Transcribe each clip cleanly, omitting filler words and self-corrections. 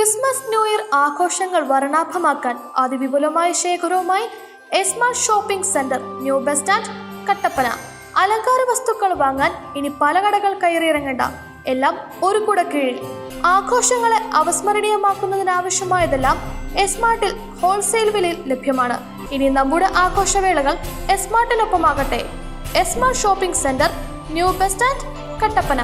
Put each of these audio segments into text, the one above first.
Christmas New Year ആഘോഷങ്ങൾ വർണ്ണാഭമാക്കാൻ അതിവിപുലമായ ശേഖരവുമായി Esmart shopping centre, new bus stand, Kattappana. അലങ്കാര വസ്തുക്കൾ വാങ്ങാൻ ഇനി പല കടകൾ കയറിയിറങ്ങേണ്ട, എല്ലാം ഒരു കുട കീഴിൽ. ആഘോഷങ്ങളെ അവസ്മരണീയമാക്കുന്നതിനാവശ്യമായതെല്ലാം എസ്മാർട്ടിൽ ഹോൾസെയിൽ വിലയിൽ ലഭ്യമാണ്. ഇനി നമ്മുടെ ആഘോഷവേളകൾ എസ്മാർട്ടിനൊപ്പമാകട്ടെ. Esmart shopping centre, new bus stand, Kattappana.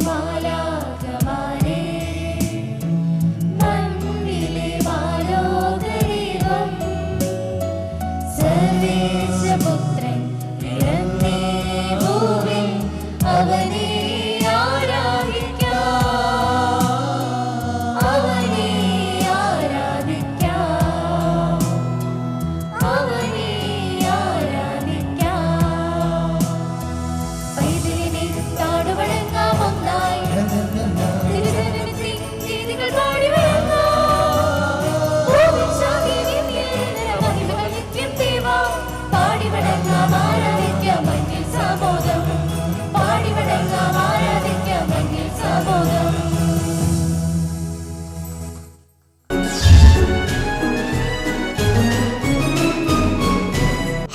മാലാഖമാരേ, മണ്ണിലെ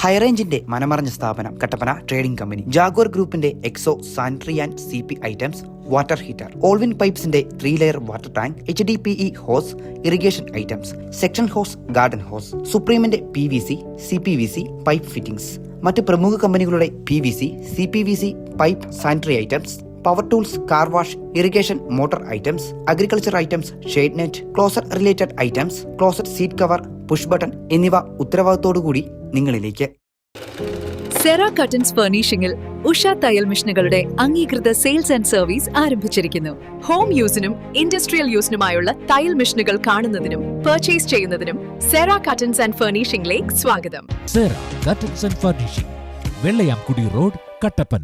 ഹൈറേഞ്ചിന്റെ മനമറിഞ്ഞ സ്ഥാപനം കട്ടപ്പന ട്രേഡിംഗ് കമ്പനി, ജാഗോർ ഗ്രൂപ്പിന്റെ എക്സോ sanitary and CP items, water heater, Olwin പൈപ്സിന്റെ 3 layer water tank, HDPE hose, irrigation items, section hose, garden hose, സുപ്രീമിന്റെ PVC, CPVC പൈപ്പ് ഫിറ്റിംഗ്സ്, മറ്റ് പ്രമുഖ കമ്പനികളുടെ PVC, CPVC pipe sanitary items, power tools, car wash, irrigation motor items, agriculture items, shade net, closer related items, closet seat cover, push button എന്നിവ ഉത്തരവാദിത്തോടുകൂടി നിങ്ങളിലേക്ക്. Cera curtains ഫർണിഷിംഗിൽ Usha തയ്യൽ മെഷീനുകളുടെ അംഗീകൃത sales and service ആരംഭിച്ചിരിക്കുന്നു. Home യൂസിനും industrial യൂസിനുമായുള്ള തയ്യൽ മെഷീനുകൾ കാണുന്നതിനും പർച്ചേസ് ചെയ്യുന്നതിനും സെറ കർട്ടൻസ് ആൻഡ് ഫർണിഷിംഗിലേക്ക് സ്വാഗതം. Sera curtains and furnishing, Vellayamkudi road, Kattappana.